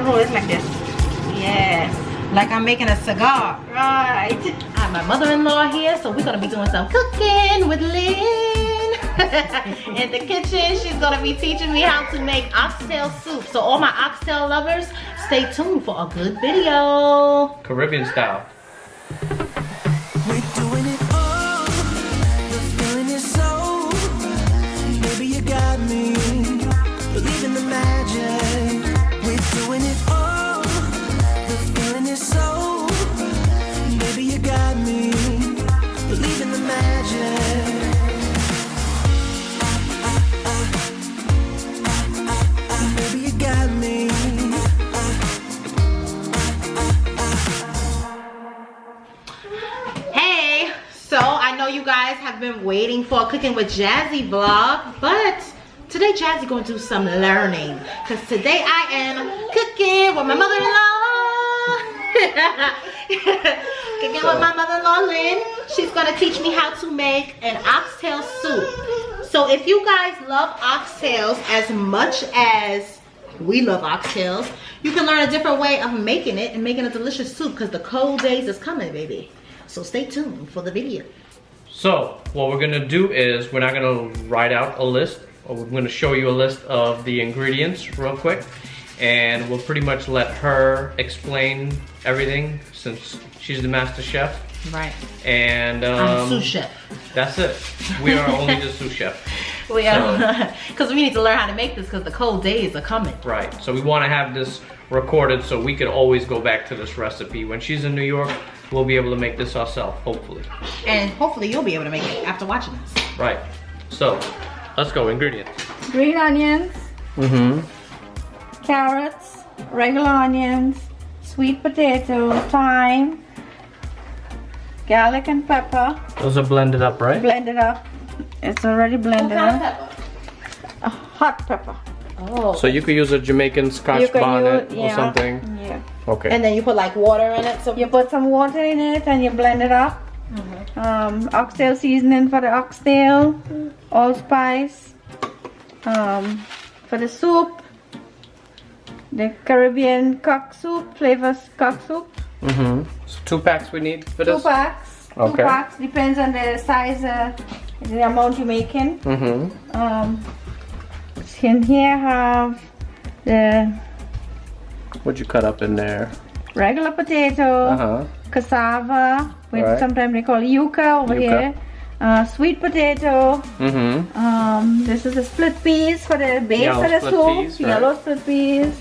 gonna roll this like this. Yes. Like I'm making a cigar. Right. I have my mother-in-law here, so we're gonna be doing some cooking with Lynn. In the kitchen, she's gonna be teaching me how to make oxtail soup. So all my oxtail lovers, stay tuned for a good video. Caribbean style. We're doing it all. The feeling is so. Maybe you got me. Believe in the magic. We're doing it all. The feeling is so. Maybe you got me. Believe in the magic. Maybe you got me. Hey, so I know you guys have been waiting for a Cooking with Jazzy vlog, but today Jazzy gonna do some learning, because today I am cooking with my mother-in-law. Cooking with my mother-in-law Lynn. She's gonna teach me how to make an oxtail soup. So if you guys love oxtails as much as we love oxtails, you can learn a different way of making it and making a delicious soup, because the cold days is coming, baby. So stay tuned for the video. So what we're gonna do is we're not gonna write out a list, or we're gonna show you a list of the ingredients real quick, and we'll pretty much let her explain everything since she's the master chef. Right. And I'm sous chef. that's it. We are only the sous chef. We are, because we need to learn how to make this, because the cold days are coming. Right. So we want to have this recorded so we could always go back to this recipe. When she's in New York, we'll be able to make this ourselves, hopefully. And hopefully you'll be able to make it after watching this. Right. So let's go. Ingredients. Green onions, carrots, regular onions, sweet potato, thyme, garlic and pepper. Those are blended up, right? Blend it up. It's already blended up. Pepper? A hot pepper. Oh. So you could use a Jamaican Scotch bonnet or something. Yeah. Okay. And then you put like water in it. So You put some water in it and you blend it up. Oxtail seasoning for the oxtail, allspice. For the soup, the Caribbean cock soup, flavors cock soup. So 2 packs we need for this? 2 packs. Okay. 2 packs, depends on the size, the amount you're making. In here have the What'd you cut up in there? regular potato, cassava, which Right. sometimes they call yuca over Yuca. here. Sweet potato. This is the split peas for the base Yellow of the split soup. peas, right. Yellow split peas.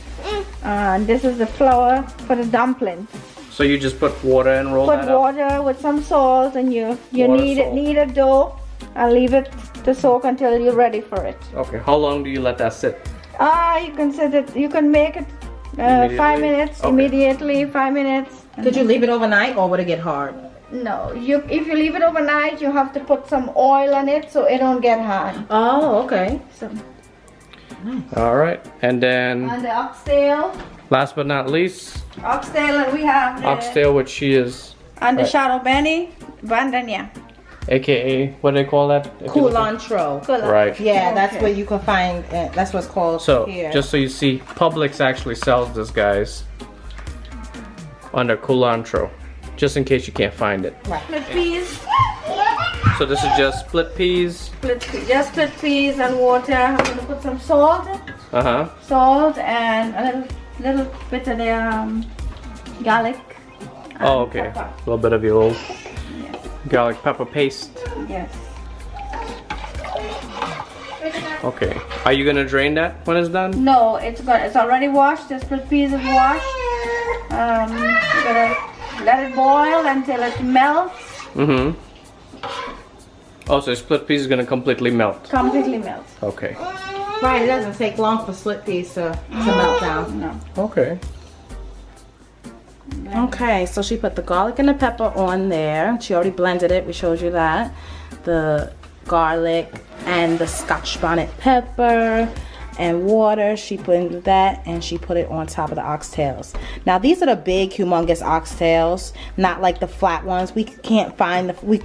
And this is the flour for the dumplings. So you just put water and roll Put that up? water with some salt, and you Water, knead salt. a dough. I'll leave it to soak until you're ready for it. Okay, how long do you let that sit? You can set it. You can make it 5 Immediately? minutes Okay. immediately. 5 minutes. could you leave it overnight, or would it get hard? No, if you leave it overnight, you have to put some oil on it so it don't get hard. Oh, okay. So, All right, and then and the oxtail, last but not least, and we have the, oxtail, which she is, and the right. shadow bandania. aka, what do they call that? If you look at- Culantro. Right. Yeah, that's Okay. what you can find. That's what's called So, here. just so you see, Publix actually sells this, guys, under culantro, just in case you can't find it. Split peas, So this is just split peas. just split peas and water. I'm gonna put some salt, and a little bit of the garlic. Oh, okay. Pepper. A little bit of your old garlic pepper paste. Yes. Okay. Are you gonna drain that when it's done? No, it's good. It's already washed. The split peas is washed. You're gonna let it boil until it melts. Oh, so split peas is gonna completely melt. Completely melts. Okay. Right, it doesn't take long for split peas to melt down. No. Okay. Okay, so she put the garlic and the pepper on there. She already blended it. We showed you that. The garlic and the Scotch bonnet pepper and water. She put into that, and she put it on top of the oxtails. Now these are the big, humongous oxtails, not like the flat ones. We can't find the we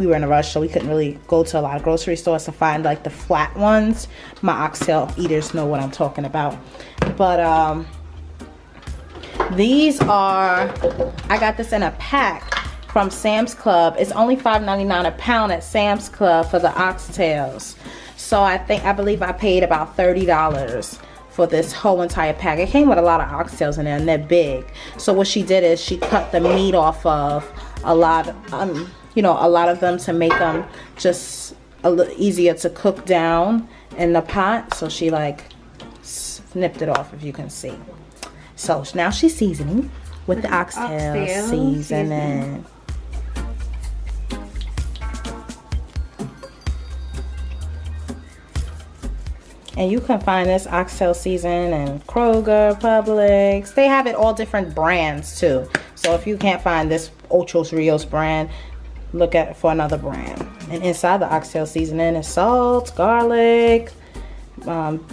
were in a rush, so we couldn't really go to a lot of grocery stores to find like the flat ones. My oxtail eaters know what I'm talking about. But These are, I got this in a pack from Sam's Club. It's only $5.99 a pound at Sam's Club for the oxtails. So I believe I paid about $30 for this whole entire pack. It came with a lot of oxtails in there, and they're big. So what she did is she cut the meat off of a lot, you know, a lot of them to make them just a little easier to cook down in the pot. So she like snipped it off, if you can see. So now she's seasoning with the oxtail seasoning. And you can find this oxtail season in Kroger, Publix. They have it all different brands too. So if you can't find this Ochos Rios brand, look for another brand. And inside the oxtail seasoning is salt, garlic,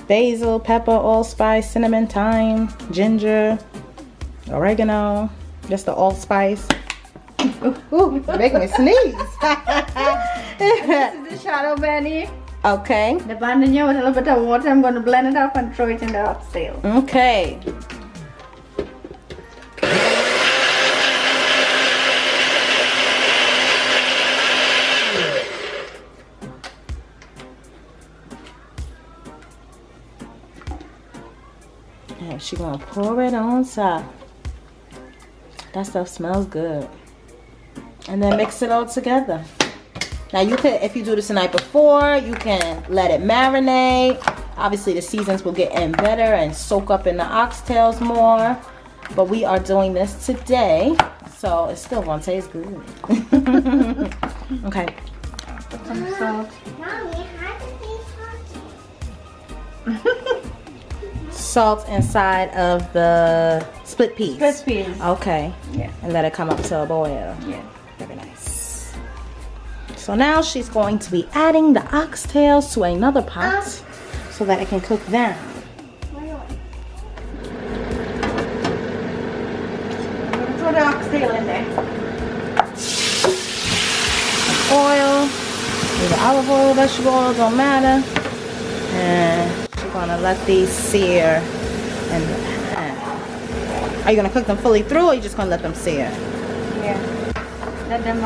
basil, pepper, allspice, cinnamon, thyme, ginger, oregano, just the allspice. Ooh, making me sneeze. This is the shadow Benny. Okay. The bandana with a little bit of water. I'm going to blend it up and throw it in the oxtail. Okay. And she's going to pour it on top. That stuff smells good. And then mix it all together. Now you could, if you do this the night before, you can let it marinate. Obviously the seasons will get in better and soak up in the oxtails more. But we are doing this today, so it's still gonna taste good. Okay. Put some salt. Salt inside of the split peas. Split peas. Okay. Yeah. And let it come up to a boil. Yeah. Very nice. So now she's going to be adding the oxtails to another pot so that it can cook down. Throw the oxtail in there. Oil, either olive oil, vegetable oil, don't matter. And she's gonna let these sear. And are you gonna cook them fully through, or are you just gonna let them sear? Yeah. Let them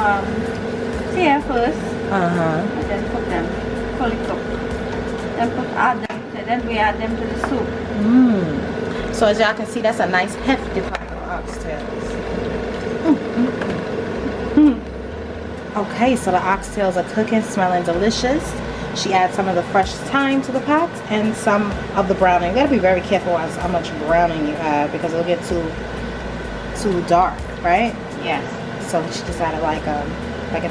sear first. And then cook them fully cooked. Then then we add them to the soup. So as y'all can see, that's a nice hefty pot of oxtails. Okay, so the oxtails are cooking, smelling delicious. She adds some of the fresh thyme to the pot and some of the browning. You gotta be very careful as how much browning you add because it'll get too dark, right? Yes. So she just added like a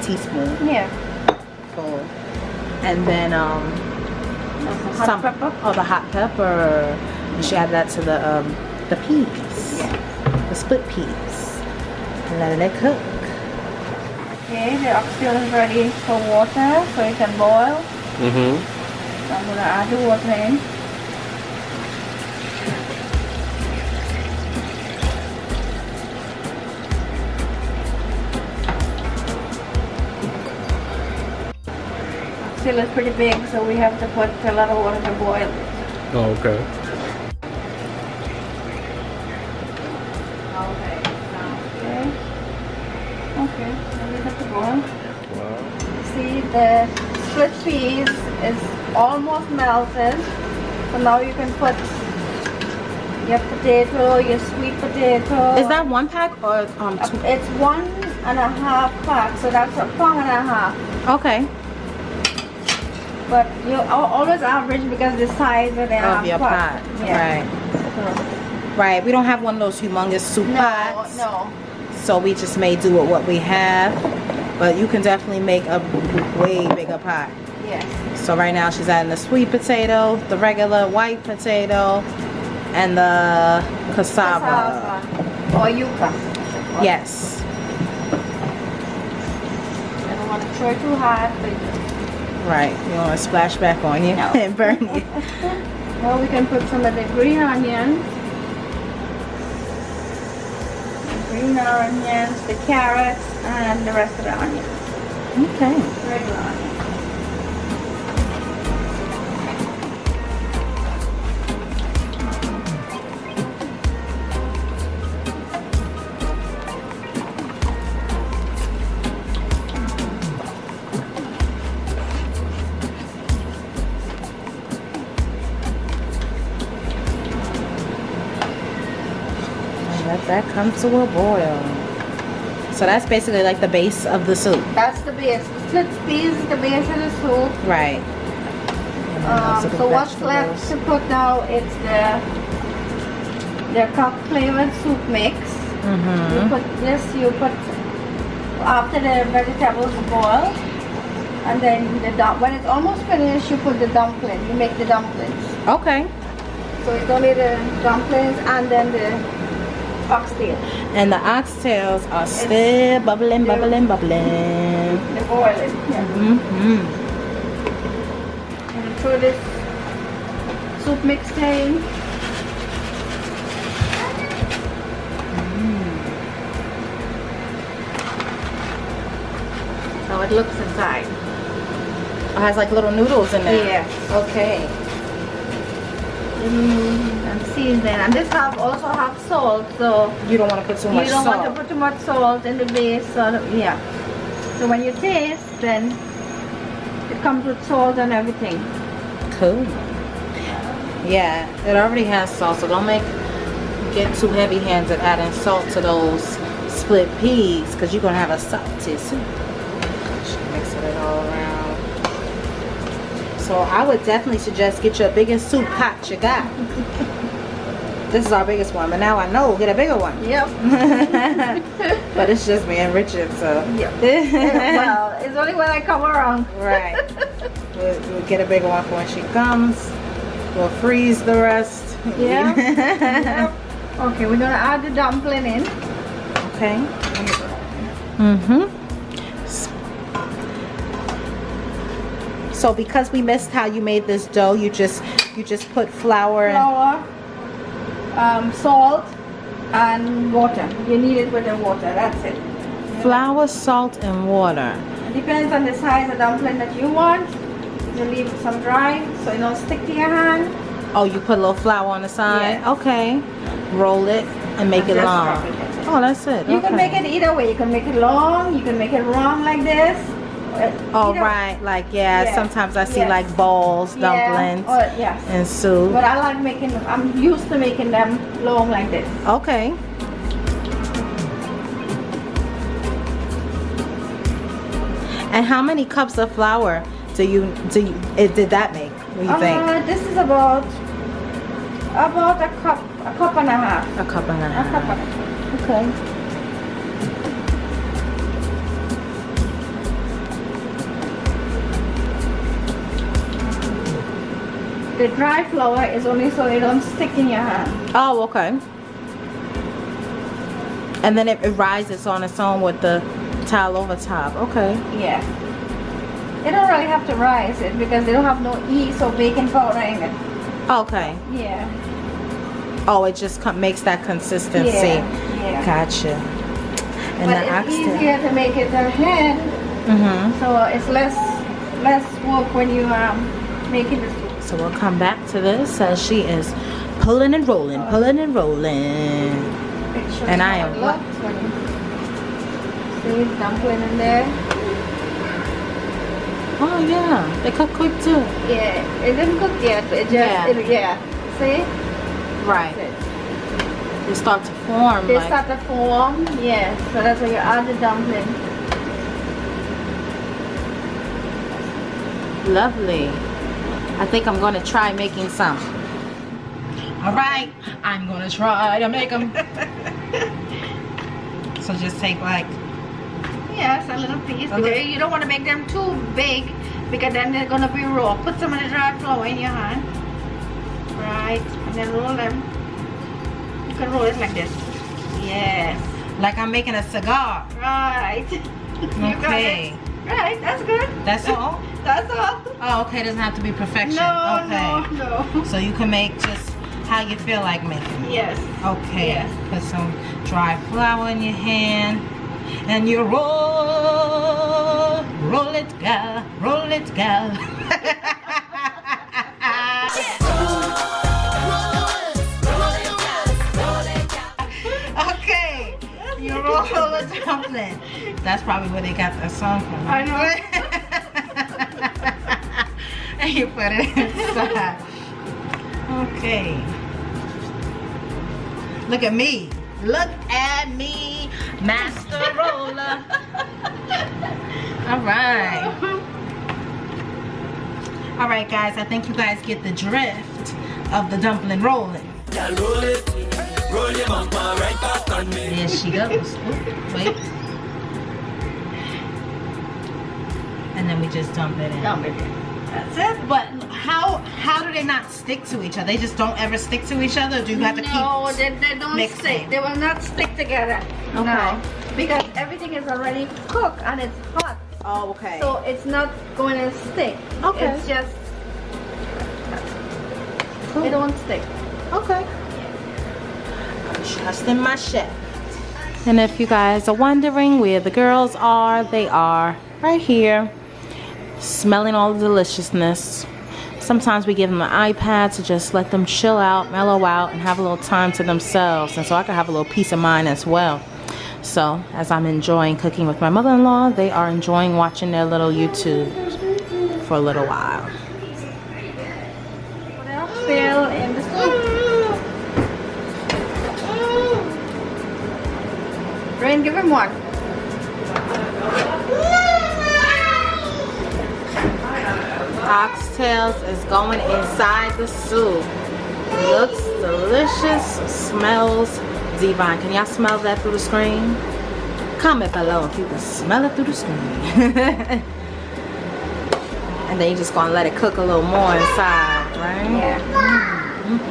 teaspoon. Yeah. Full. And then Hot pepper. Oh, the hot pepper. And she added that to the peas. Yeah. The split peas. And letting it cook. Okay, the oxtail is ready for water, so it can boil. So I'm gonna add the water in. Oxtail is pretty big, so we have to put a lot of water to boil it. Oh, okay. Okay, so we have to boil. Wow. See, the split peas is almost melted. So now you can put your potato, your sweet potato. Is that one pack or two? It's 1.5 pack, so that's a pound and a half. Okay. But you always average because the size of the Of your pot. Yeah. Right. We don't have one of those humongous soup pots. No. So we just may do with what we have. But you can definitely make a way bigger pot. Yes. So right now she's adding the sweet potato, the regular white potato, and the cassava. Or yuca. Yes. I don't want to throw it too hard. But Right. You don't want to splash back on you and burn you. well, we can put some of the green onions. Green onions, the carrots, and the rest of the onions. Okay. Regular onions. Let that come to a boil. So that's basically like the base of the soup. That's the base. The split peas is the base of the soup. Right. So what's left to put now is the cup flavored soup mix. Mm-hmm. You put this, after the vegetables boil, and then when it's almost finished, you put the dumpling. You make the dumplings. Okay. So it's only the dumplings and then the oxtail. And the oxtails are still bubbling. They're boiling. Yeah. Mm-hmm. And throw this soup mix in. How it looks inside. It has like little noodles in there. Yeah. Okay. And seasoning. And this also have salt, so You don't want to put too much you don't salt. want to put too much salt in the base. So yeah. So when you taste, then it comes with salt and everything. Cool. Yeah, it already has salt, so don't get too heavy-handed adding salt to those split peas, because you're gonna have a salty soup. Just mixing it all around. So I would definitely suggest get your biggest soup pot you got. This is our biggest one, but now I know get a bigger one. Yep. But it's just being Richard, so. Yep. Well, it's only when I come around. Right. We'll get a bigger one for when she comes. We'll freeze the rest. Yeah. Yep. Okay, we're gonna add the dumpling in. Okay. Mm-hmm. So because we missed how you made this dough, you just put flour and salt and water. You need it with the water, that's it. flour, salt, and water. It depends on the size of dumpling that you want. You leave some dry so it don't stick to your hand. Oh, you put a little flour on the side? Yes. Okay. Roll it and make it Just long. drop it. Oh, that's it. You Okay. can make it either way. You can make it long, you can make it round like this. Oh, Either- right. Like, yeah, Yes. sometimes I see Yes. like balls, dumplings, Yes. and soup. But I like making, I'm used to making them long like this. Okay. And how many cups of flour did that make? What do you think? This is about a cup and a half. A cup and a A half. cup and a half. Okay. The dry flour is only so it don't stick in your hand. Oh, okay. And then it rises on its own with the towel over top. Okay. Yeah. They don't really have to rise it because they don't have no yeast or baking powder in it. Okay. Yeah. Oh, it just makes that consistency. Yeah. Gotcha. And But the it's oxtail. easier to make it a hand, Mm-hmm. so it's less work when you making the soup. So we'll come back to this as she is pulling and rolling, pulling and rolling. Make sure And you I know am it looks when you see dumpling in there. Oh yeah, they cook quick too. Yeah, it didn't cook yet, but it just Yeah. See? Right. That's it. They start to form. They like, start to form, yeah. So that's where you add the dumpling. Lovely. I think I'm going to try making some. All right, I'm going to try to make them. So just take like, Yes, a little piece. Because you don't want to make them too big because then they're gonna be raw. Put some of the dry flour in your hand. Right. And then roll them. You can roll it like this. Yes. like I'm making a cigar. Right. You got Okay. it. Right, that's good. That's all? That's all. Oh, okay, it doesn't have to be perfection. No, Okay. no. So you can make just how you feel like making it. Yes. Okay. Yes. Put some dry flour in your hand. And you roll it, gal, roll it, gal. Okay, you roll the dumpling. That's probably where they got that song from. I know. And you put it inside. Okay. Look at me. Look at me, master roller. All right. All right, guys, I think you guys get the drift of the dumpling rolling. Roll your bumper right back on me. There she goes. Ooh, wait. And then we just dump it in. Dump it in. That's it. But how do they not stick to each other? They just don't ever stick to each other? Or do you have to keep No, they don't mixing? stick. They will not stick together. Okay. No, because everything is already cooked and it's hot. Oh, okay. So it's not going to stick. Okay. It's just, Cool. it don't stick. Okay. I'm trusting my chef. And if you guys are wondering where the girls are, they are right here, smelling all the deliciousness. Sometimes we give them an iPad to just let them chill out, mellow out, and have a little time to themselves. And so I can have a little peace of mind as well. So as I'm enjoying cooking with my mother-in-law, they are enjoying watching their little YouTube for a little while. What else? Still in the soup. Rain, give him one. Oxtails is going inside the soup. Looks delicious, smells divine. Can y'all smell that through the screen? Comment below if you can smell it through the screen. And then you're just gonna let it cook a little more inside, right? Yeah.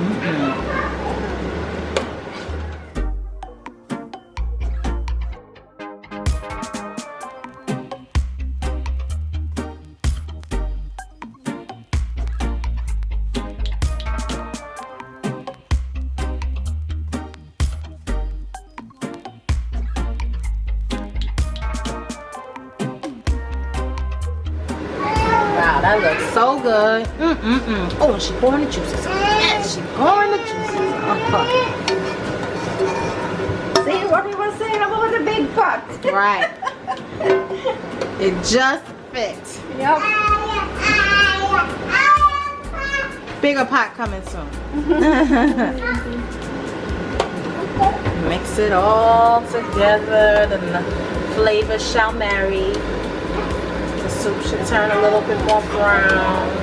Wow, that looks so good. Oh, and she pouring the juices. Yes, she pouring the juices. See what we were saying about the big pot? Right. It just fits. Yep. Bigger pot coming soon. Mix it all together. Then the flavors shall marry. The soup should turn a little bit more brown.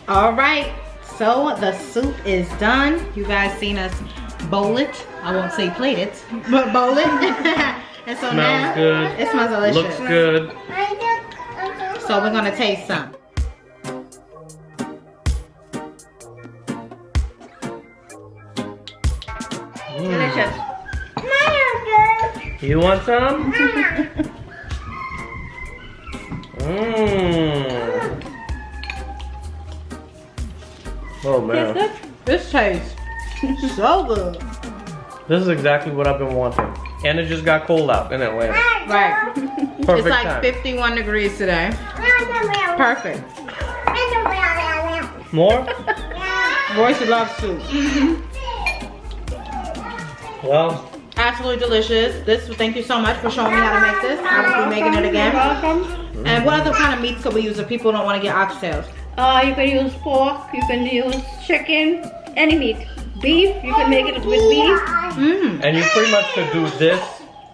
All right, so the soup is done. You guys seen us bowl it. I won't say plate it, but bowl it. And so Smells now good. It smells delicious. Looks good. So we're gonna taste some. Delicious. You want some? Oh man. This tastes so good. This is exactly what I've been wanting. And it just got cold out in Atlanta. Right. Perfect It's like time. 51 degrees today. Perfect. More? Royce loves soup. Well, Absolutely delicious. Thank you so much for showing me how to make this. I will be making it again. Welcome. And what other kind of meats could we use if people don't want to get oxtails? You can use pork, you can use chicken, any meat. Beef, you can make it with beef, and you pretty much could do this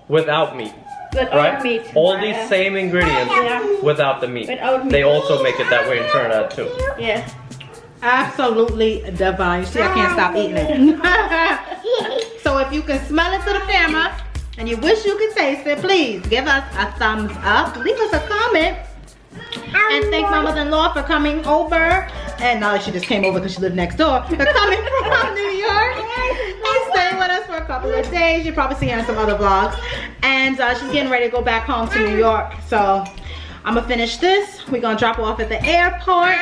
without meat. without Right? meat. All these same ingredients Yeah. without the meat. Without meat. They also make it that way in Trinidad too. Yeah. Absolutely divine. You see, I can't stop eating it. So if you can smell it to the camera and you wish you could taste it, please give us a thumbs up. Leave us a comment. And thank my mother-in-law for coming over. And now she just came over because she lived next door. For coming from New York. And staying with us for a couple of days. You'll probably see her in some other vlogs. And she's getting ready to go back home to New York. So I'm going to finish this. We're going to drop her off at the airport.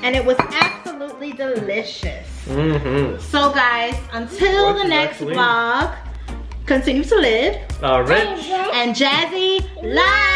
And it was absolutely delicious. So guys, until the next vlog, continue to live Rich. and Jazzy live.